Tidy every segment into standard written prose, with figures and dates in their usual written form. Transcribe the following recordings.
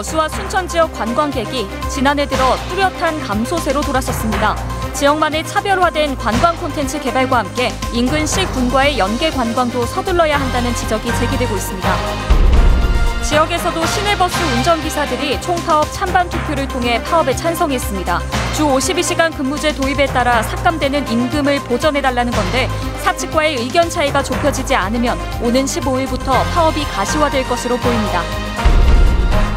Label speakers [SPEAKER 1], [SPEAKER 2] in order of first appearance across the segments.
[SPEAKER 1] 여수와 순천 지역 관광객이 지난해 들어 뚜렷한 감소세로 돌아섰습니다. 지역만의 차별화된 관광 콘텐츠 개발과 함께 인근 시 군과의 연계 관광도 서둘러야 한다는 지적이 제기되고 있습니다. 지역에서도 시내버스 운전기사들이 총파업 찬반 투표를 통해 파업에 찬성했습니다. 주 52시간 근무제 도입에 따라 삭감되는 임금을 보전해달라는 건데 사측과의 의견 차이가 좁혀지지 않으면 오는 15일부터 파업이 가시화될 것으로 보입니다.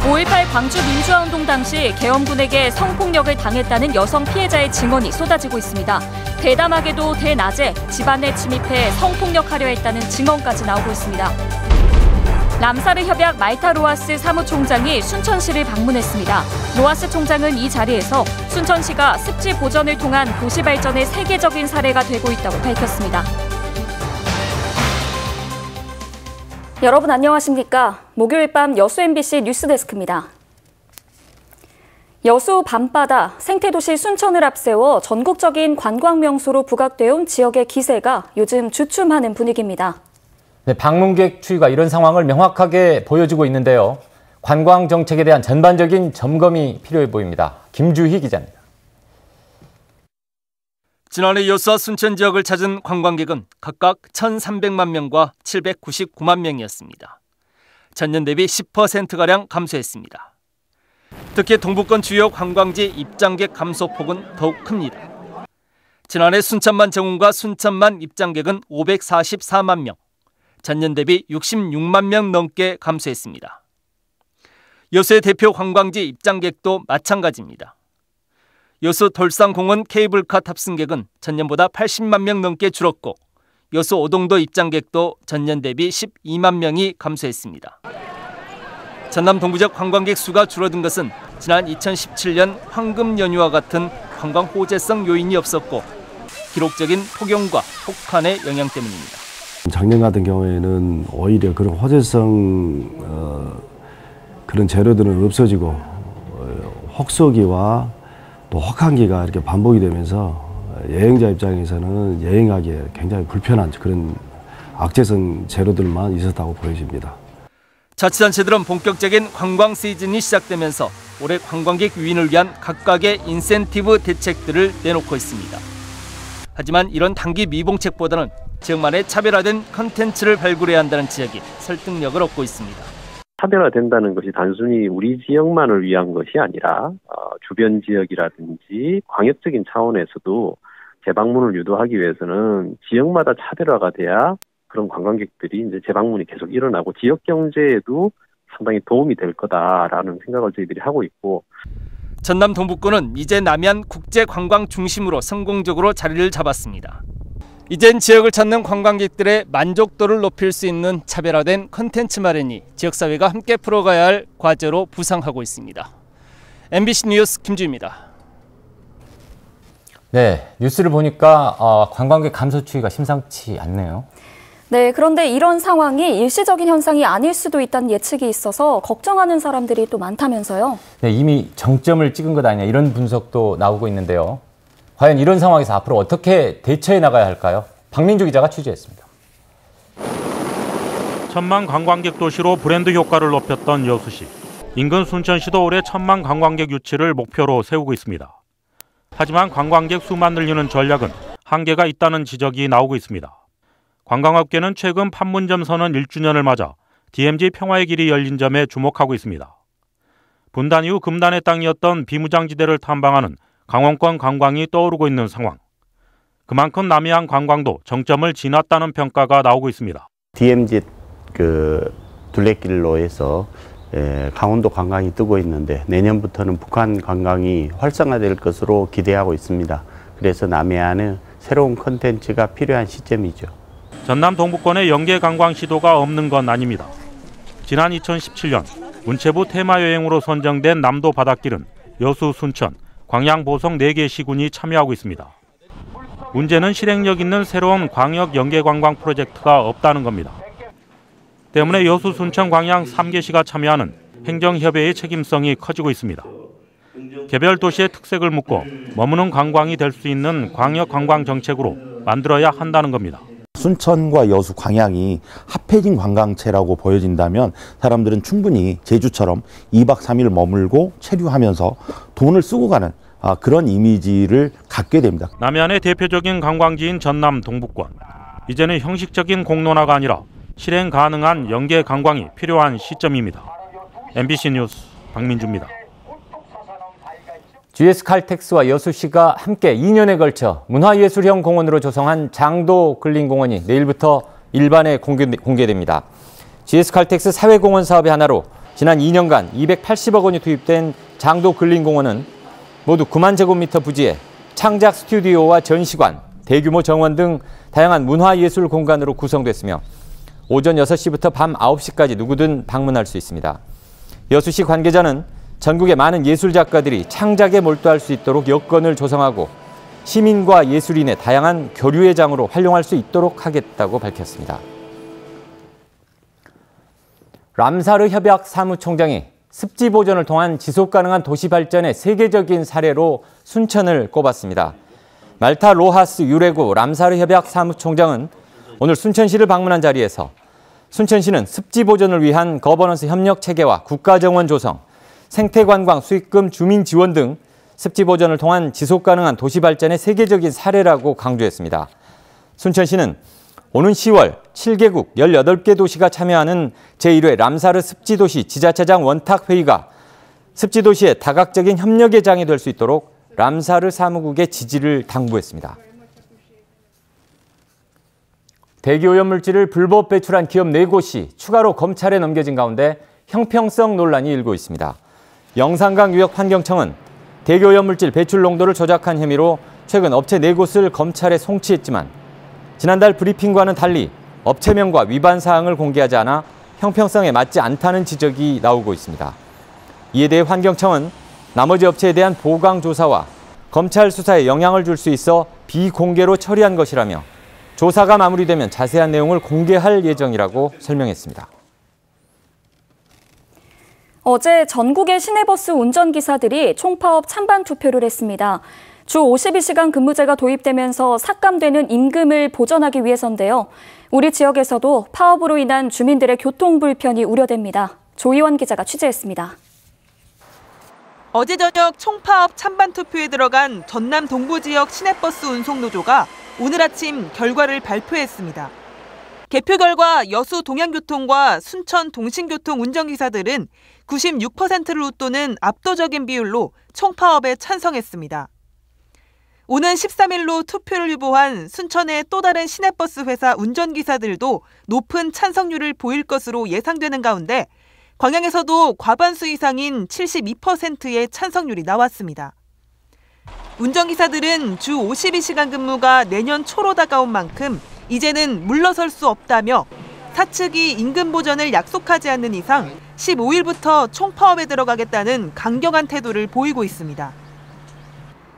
[SPEAKER 1] 5.18 광주 민주화운동 당시 계엄군에게 성폭력을 당했다는 여성 피해자의 증언이 쏟아지고 있습니다. 대담하게도 대낮에 집안에 침입해 성폭력하려 했다는 증언까지 나오고 있습니다. 람사르 협약 말타 로하스 사무총장이 순천시를 방문했습니다. 로하스 총장은 이 자리에서 순천시가 습지 보전을 통한 도시 발전의 세계적인 사례가 되고 있다고 밝혔습니다. 여러분 안녕하십니까? 목요일 밤 여수 MBC 뉴스데스크입니다. 여수 밤바다, 생태도시 순천을 앞세워 전국적인 관광명소로 부각되어 온 지역의 기세가 요즘 주춤하는 분위기입니다.
[SPEAKER 2] 네, 방문객 추이가 이런 상황을 명확하게 보여주고 있는데요. 관광 정책에 대한 전반적인 점검이 필요해 보입니다. 김주희 기자입니다.
[SPEAKER 3] 지난해 여수와 순천 지역을 찾은 관광객은 각각 1,300만 명과 799만 명이었습니다. 전년 대비 10%가량 감소했습니다. 특히 동부권 주요 관광지 입장객 감소폭은 더욱 큽니다. 지난해 순천만 정원과 순천만 입장객은 544만 명, 전년 대비 66만 명 넘게 감소했습니다. 여수의 대표 관광지 입장객도 마찬가지입니다. 여수 돌산공원 케이블카 탑승객은 전년보다 80만 명 넘게 줄었고 여수 오동도 입장객도 전년 대비 12만 명이 감소했습니다. 전남 동부 지역 관광객 수가 줄어든 것은 지난 2017년 황금 연휴와 같은 관광 호재성 요인이 없었고 기록적인 폭염과 혹한의 영향 때문입니다.
[SPEAKER 4] 작년 같은 경우에는 오히려 그런 호재성 그런 재료들은 없어지고 혹서기와 또 혹한기가 이렇게 반복이 되면서 여행자 입장에서는 여행하기에 굉장히 불편한 그런 악재성 재료들만 있었다고 보여집니다.
[SPEAKER 3] 자치단체들은 본격적인 관광 시즌이 시작되면서 올해 관광객 유인을 위한 각각의 인센티브 대책들을 내놓고 있습니다. 하지만 이런 단기 미봉책보다는 지역만의 차별화된 컨텐츠를 발굴해야 한다는 지적이 설득력을 얻고 있습니다.
[SPEAKER 5] 차별화된다는 것이 단순히 우리 지역만을 위한 것이 아니라 주변 지역이라든지 광역적인 차원에서도 재방문을 유도하기 위해서는 지역마다 차별화가 돼야 그런 관광객들이 이제 재방문이 계속 일어나고 지역 경제에도 상당히 도움이 될 거다라는 생각을 저희들이 하고 있고,
[SPEAKER 3] 전남 동북권은 이제 남해안 국제관광 중심으로 성공적으로 자리를 잡았습니다. 이젠 지역을 찾는 관광객들의 만족도를 높일 수 있는 차별화된 컨텐츠 마련이 지역사회가 함께 풀어가야 할 과제로 부상하고 있습니다. MBC 뉴스 김주희입니다.
[SPEAKER 2] 네, 뉴스를 보니까 관광객 감소 추이가 심상치 않네요.
[SPEAKER 1] 네, 그런데 이런 상황이 일시적인 현상이 아닐 수도 있다는 예측이 있어서 걱정하는 사람들이 또 많다면서요.
[SPEAKER 2] 네, 이미 정점을 찍은 것 아니냐 이런 분석도 나오고 있는데요. 과연 이런 상황에서 앞으로 어떻게 대처해 나가야 할까요? 박민주 기자가 취재했습니다.
[SPEAKER 6] 천만 관광객 도시로 브랜드 효과를 높였던 여수시. 인근 순천시도 올해 1,000만 관광객 유치를 목표로 세우고 있습니다. 하지만 관광객 수만 늘리는 전략은 한계가 있다는 지적이 나오고 있습니다. 관광업계는 최근 판문점 선언 1주년을 맞아 DMZ 평화의 길이 열린 점에 주목하고 있습니다. 분단 이후 금단의 땅이었던 비무장지대를 탐방하는 강원권 관광이 떠오르고 있는 상황. 그만큼 남해안 관광도 정점을 지났다는 평가가 나오고 있습니다.
[SPEAKER 7] DMZ 둘레길로 해서 강원도 관광이 뜨고 있는데 내년부터는 북한 관광이 활성화될 것으로 기대하고 있습니다. 그래서 남해안은 새로운 콘텐츠가 필요한 시점이죠.
[SPEAKER 6] 전남 동부권의 연계 관광 시도가 없는 건 아닙니다. 지난 2017년 문체부 테마여행으로 선정된 남도 바닷길은 여수, 순천, 광양, 보성 4개 시군이 참여하고 있습니다. 문제는 실행력 있는 새로운 광역 연계관광 프로젝트가 없다는 겁니다. 때문에 여수, 순천, 광양 3개시가 참여하는 행정협의회의 책임성이 커지고 있습니다. 개별 도시의 특색을 묻고 머무는 관광이 될 수 있는 광역 관광 정책으로 만들어야 한다는 겁니다.
[SPEAKER 8] 순천과 여수, 광양이 합해진 관광체라고 보여진다면 사람들은 충분히 제주처럼 2박 3일 머물고 체류하면서 돈을 쓰고 가는 그런 이미지를 갖게 됩니다.
[SPEAKER 6] 남해안의 대표적인 관광지인 전남 동북권. 이제는 형식적인 공론화가 아니라 실행 가능한 연계 관광이 필요한 시점입니다. MBC 뉴스 박민주입니다.
[SPEAKER 2] GS칼텍스와 여수시가 함께 2년에 걸쳐 문화예술형 공원으로 조성한 장도 근린공원이 내일부터 일반에 공개됩니다. GS칼텍스 사회공원 사업의 하나로 지난 2년간 280억 원이 투입된 장도 근린공원은 모두 9만 제곱미터 부지에 창작 스튜디오와 전시관, 대규모 정원 등 다양한 문화예술 공간으로 구성됐으며 오전 6시부터 밤 9시까지 누구든 방문할 수 있습니다. 여수시 관계자는 전국의 많은 예술작가들이 창작에 몰두할 수 있도록 여건을 조성하고 시민과 예술인의 다양한 교류의 장으로 활용할 수 있도록 하겠다고 밝혔습니다. 람사르 협약 사무총장이 습지 보전을 통한 지속가능한 도시 발전의 세계적인 사례로 순천을 꼽았습니다. 말타 로하스 유레구 람사르 협약 사무총장은 오늘 순천시를 방문한 자리에서 순천시는 습지 보전을 위한 거버넌스 협력 체계와 국가정원 조성, 생태관광 수익금 주민 지원 등 습지 보전을 통한 지속가능한 도시 발전의 세계적인 사례라고 강조했습니다. 순천시는 오는 10월 7개국 18개 도시가 참여하는 제1회 람사르 습지도시 지자체장 원탁회의가 습지도시의 다각적인 협력의 장이 될 수 있도록 람사르 사무국의 지지를 당부했습니다. 대기오염물질을 불법 배출한 기업 4곳이 추가로 검찰에 넘겨진 가운데 형평성 논란이 일고 있습니다. 영산강유역환경청은 대기오염물질 배출 농도를 조작한 혐의로 최근 업체 4곳을 검찰에 송치했지만 지난달 브리핑과는 달리 업체명과 위반 사항을 공개하지 않아 형평성에 맞지 않다는 지적이 나오고 있습니다. 이에 대해 환경청은 나머지 업체에 대한 보강 조사와 검찰 수사에 영향을 줄 수 있어 비공개로 처리한 것이라며 조사가 마무리되면 자세한 내용을 공개할 예정이라고 설명했습니다.
[SPEAKER 1] 어제 전국의 시내버스 운전기사들이 총파업 찬반 투표를 했습니다. 주 52시간 근무제가 도입되면서 삭감되는 임금을 보전하기 위해서인데요. 우리 지역에서도 파업으로 인한 주민들의 교통 불편이 우려됩니다. 조희원 기자가 취재했습니다.
[SPEAKER 9] 어제 저녁 총파업 찬반 투표에 들어간 전남 동부 지역 시내버스 운송노조가 오늘 아침 결과를 발표했습니다. 개표 결과 여수 동양교통과 순천 동신교통 운전기사들은 96%를 웃도는 압도적인 비율로 총파업에 찬성했습니다. 오는 13일로 투표를 유보한 순천의 또 다른 시내버스 회사 운전기사들도 높은 찬성률을 보일 것으로 예상되는 가운데 광양에서도 과반수 이상인 72%의 찬성률이 나왔습니다. 운전기사들은 주 52시간 근무가 내년 초로 다가온 만큼 이제는 물러설 수 없다며 사측이 임금 보전을 약속하지 않는 이상 15일부터 총파업에 들어가겠다는 강경한 태도를 보이고 있습니다.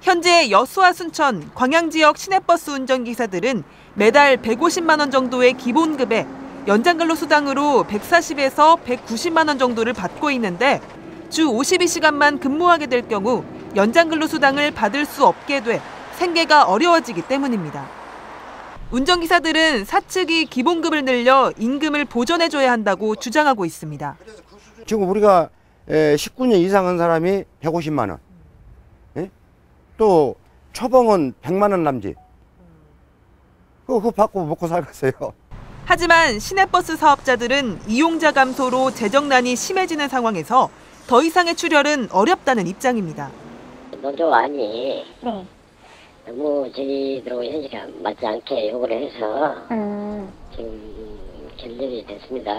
[SPEAKER 9] 현재 여수와 순천, 광양 지역 시내버스 운전기사들은 매달 150만 원 정도의 기본급에 연장근로수당으로 140에서 190만 원 정도를 받고 있는데 주 52시간만 근무하게 될 경우 연장근로수당을 받을 수 없게 돼 생계가 어려워지기 때문입니다. 운전기사들은 사측이 기본급을 늘려 임금을 보전해줘야 한다고 주장하고 있습니다.
[SPEAKER 10] 지금 우리가 19년 이상 한 사람이 150만 원, 또 초봉은 100만 원 남짓. 그거 받고 먹고 살겠어요.
[SPEAKER 9] 하지만 시내버스 사업자들은 이용자 감소로 재정난이 심해지는 상황에서 더 이상의 출혈은 어렵다는 입장입니다.
[SPEAKER 11] 노조안이 너무 저희들하고 현실에 맞지 않게 요구를 해서 지금 결정이 됐습니다.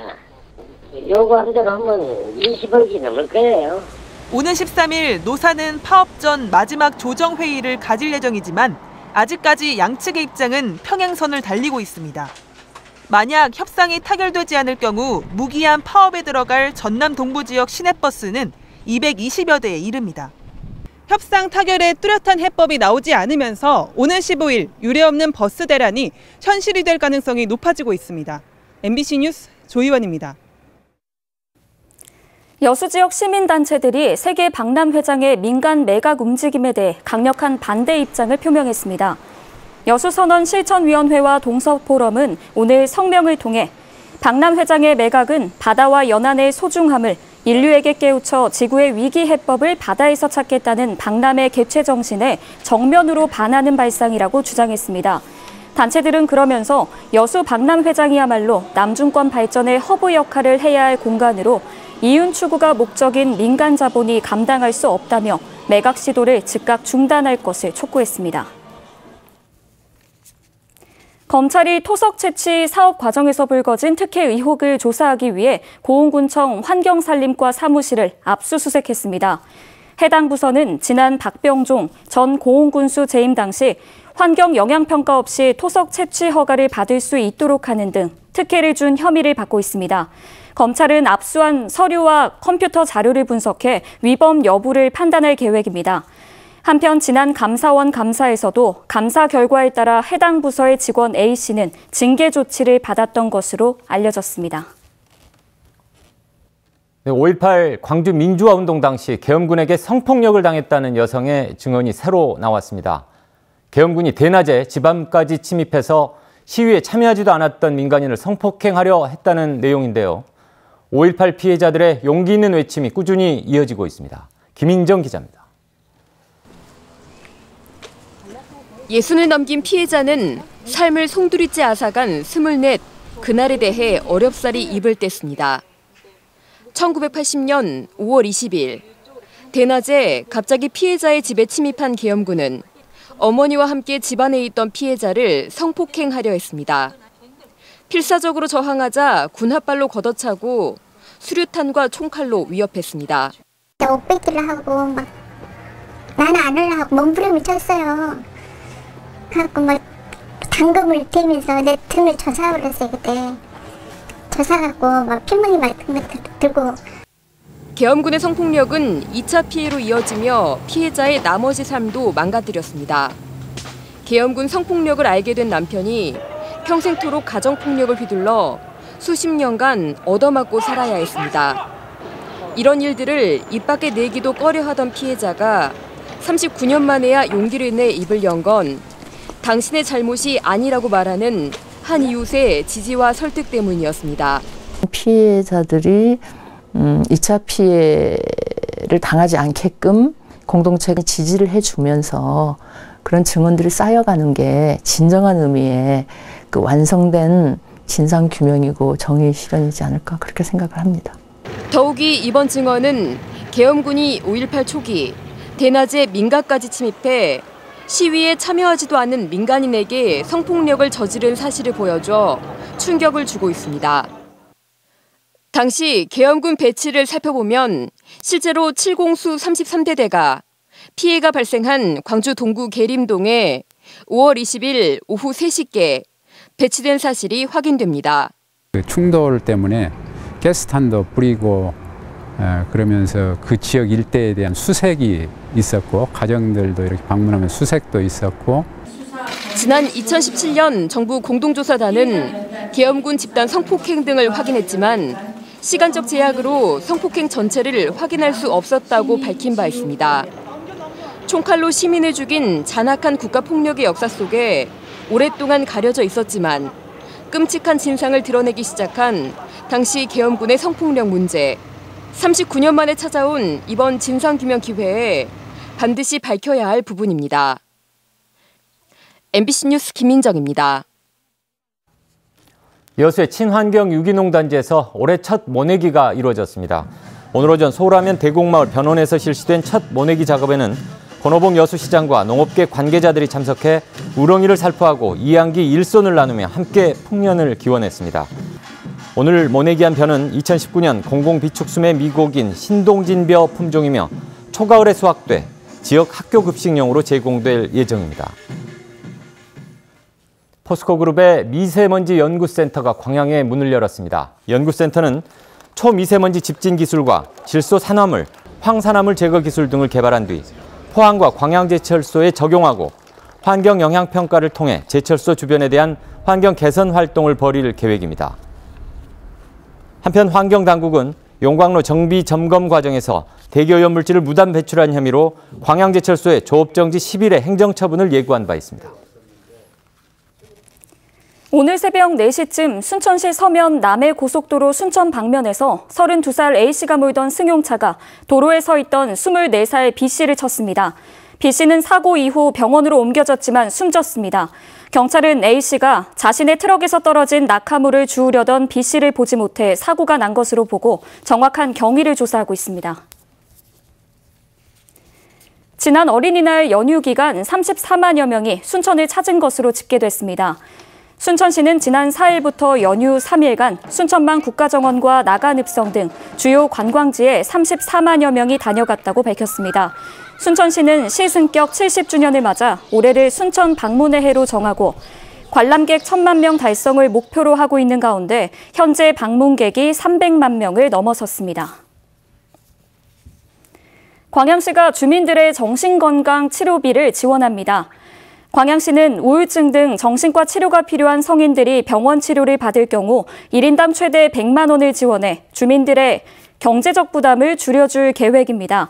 [SPEAKER 11] 요구한 대로 하면 20억이 넘을 거예요.
[SPEAKER 9] 오는 13일 노사는 파업 전 마지막 조정회의를 가질 예정이지만 아직까지 양측의 입장은 평행선을 달리고 있습니다. 만약 협상이 타결되지 않을 경우 무기한 파업에 들어갈 전남 동부 지역 시내버스는 220여 대에 이릅니다. 협상 타결에 뚜렷한 해법이 나오지 않으면서 오는 15일 유례없는 버스 대란이 현실이 될 가능성이 높아지고 있습니다. MBC 뉴스 조희원입니다.
[SPEAKER 1] 여수 지역 시민단체들이 세계 박람회장의 민간 매각 움직임에 대해 강력한 반대 입장을 표명했습니다. 여수선언 실천위원회와 동서포럼은 오늘 성명을 통해 박남 회장의 매각은 바다와 연안의 소중함을 인류에게 깨우쳐 지구의 위기 해법을 바다에서 찾겠다는 박람회 개최 정신에 정면으로 반하는 발상이라고 주장했습니다. 단체들은 그러면서 여수 박람 회장이야말로 남중권 발전의 허브 역할을 해야 할 공간으로 이윤 추구가 목적인 민간 자본이 감당할 수 없다며 매각 시도를 즉각 중단할 것을 촉구했습니다. 검찰이 토석 채취 사업 과정에서 불거진 특혜 의혹을 조사하기 위해 고흥군청 환경산림과 사무실을 압수수색했습니다. 해당 부서는 지난 박병종 전 고흥군수 재임 당시 환경 영향평가 없이 토석 채취 허가를 받을 수 있도록 하는 등 특혜를 준 혐의를 받고 있습니다. 검찰은 압수한 서류와 컴퓨터 자료를 분석해 위법 여부를 판단할 계획입니다. 한편 지난 감사원 감사에서도 감사 결과에 따라 해당 부서의 직원 A씨는 징계 조치를 받았던 것으로 알려졌습니다.
[SPEAKER 2] 5.18 광주 민주화운동 당시 계엄군에게 성폭력을 당했다는 여성의 증언이 새로 나왔습니다. 계엄군이 대낮에 집안까지 침입해서 시위에 참여하지도 않았던 민간인을 성폭행하려 했다는 내용인데요. 5.18 피해자들의 용기 있는 외침이 꾸준히 이어지고 있습니다. 김인정 기자입니다.
[SPEAKER 12] 60을 넘긴 피해자는 삶을 송두리째 앗아간 24 그날에 대해 어렵사리 입을 뗐습니다. 1980년 5월 20일 대낮에 갑자기 피해자의 집에 침입한 계엄군은 어머니와 함께 집안에 있던 피해자를 성폭행하려 했습니다. 필사적으로 저항하자 군홧발로 걷어차고 수류탄과 총칼로 위협했습니다.
[SPEAKER 13] 옷 뺏기려 하고 막 나는 안 하려고 몸부림을 쳤어요. 그래갖고 막 당금을 대면서 내 등을 조사버렸어요. 그때 조사갖고 막 피멍이 같은 거 들고.
[SPEAKER 12] 계엄군의 성폭력은 2차 피해로 이어지며 피해자의 나머지 삶도 망가뜨렸습니다. 계엄군 성폭력을 알게 된 남편이 평생토록 가정폭력을 휘둘러 수십 년간 얻어맞고 살아야 했습니다. 이런 일들을 입 밖에 내기도 꺼려하던 피해자가 39년 만에야 용기를 내 입을 연 건 당신의 잘못이 아니라고 말하는 한 이웃의 지지와 설득 때문이었습니다.
[SPEAKER 14] 피해자들이 2차 피해를 당하지 않게끔 공동체가 지지를 해주면서 그런 증언들이 쌓여가는 게 진정한 의미의 그 완성된 진상규명이고 정의 실현이지 않을까 그렇게 생각을 합니다.
[SPEAKER 12] 더욱이 이번 증언은 계엄군이 5.18 초기 대낮에 민가까지 침입해 시위에 참여하지도 않은 민간인에게 성폭력을 저지른 사실을 보여줘 충격을 주고 있습니다. 당시 계엄군 배치를 살펴보면 실제로 7공수 33대대가 피해가 발생한 광주 동구 계림동에 5월 20일 오후 3시께 배치된 사실이 확인됩니다.
[SPEAKER 15] 충돌 때문에 가스탄도 뿌리고 그러면서 그 지역 일대에 대한 수색이 있었고 가정들도 이렇게 방문하면 수색도 있었고
[SPEAKER 12] 지난 2017년 정부 공동조사단은 계엄군 집단 성폭행 등을 확인했지만 시간적 제약으로 성폭행 전체를 확인할 수 없었다고 밝힌 바 있습니다. 총칼로 시민을 죽인 잔악한 국가폭력의 역사 속에 오랫동안 가려져 있었지만 끔찍한 진상을 드러내기 시작한 당시 계엄군의 성폭력 문제. 39년 만에 찾아온 이번 진상규명 기회에 반드시 밝혀야 할 부분입니다. MBC 뉴스 김민정입니다.
[SPEAKER 2] 여수의 친환경 유기농 단지에서 올해 첫 모내기가 이루어졌습니다. 오늘 오전 서울하면 대곡마을 변원에서 실시된 첫 모내기 작업에는 권오봉 여수시장과 농업계 관계자들이 참석해 우렁이를 살포하고 이양기 일손을 나누며 함께 풍년을 기원했습니다. 오늘 모내기한 벼는 2019년 공공비축수매 미국인 신동진벼 품종이며 초가을에 수확돼 지역 학교 급식용으로 제공될 예정입니다. 포스코그룹의 미세먼지 연구센터가 광양에 문을 열었습니다. 연구센터는 초미세먼지 집진 기술과 질소 산화물, 황산화물 제거 기술 등을 개발한 뒤 포항과 광양제철소에 적용하고 환경 영향 평가를 통해 제철소 주변에 대한 환경 개선 활동을 벌일 계획입니다. 한편 환경당국은 용광로 정비 점검 과정에서 대기오염물질을 무단 배출한 혐의로 광양제철소에 조업정지 10일의 행정처분을 예고한 바 있습니다.
[SPEAKER 1] 오늘 새벽 4시쯤 순천시 서면 남해고속도로 순천 방면에서 32살 A씨가 몰던 승용차가 도로에 서 있던 24살 B씨를 쳤습니다. B씨는 사고 이후 병원으로 옮겨졌지만 숨졌습니다. 경찰은 A씨가 자신의 트럭에서 떨어진 낙하물을 주우려던 B씨를 보지 못해 사고가 난 것으로 보고 정확한 경위를 조사하고 있습니다. 지난 어린이날 연휴 기간 34만여 명이 순천을 찾은 것으로 집계됐습니다. 순천시는 지난 4일부터 연휴 3일간 순천만 국가정원과 나간읍성 등 주요 관광지에 34만여 명이 다녀갔다고 밝혔습니다. 순천시는 시승격 70주년을 맞아 올해를 순천 방문의 해로 정하고 관람객 1,000만 명 달성을 목표로 하고 있는 가운데 현재 방문객이 300만 명을 넘어섰습니다. 광양시가 주민들의 정신건강 치료비를 지원합니다. 광양시는 우울증 등 정신과 치료가 필요한 성인들이 병원 치료를 받을 경우 1인당 최대 100만 원을 지원해 주민들의 경제적 부담을 줄여줄 계획입니다.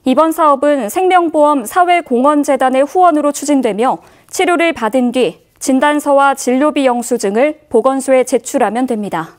[SPEAKER 1] 이번 사업은 생명보험 사회공헌재단의 후원으로 추진되며 치료를 받은 뒤 진단서와 진료비 영수증을 보건소에 제출하면 됩니다.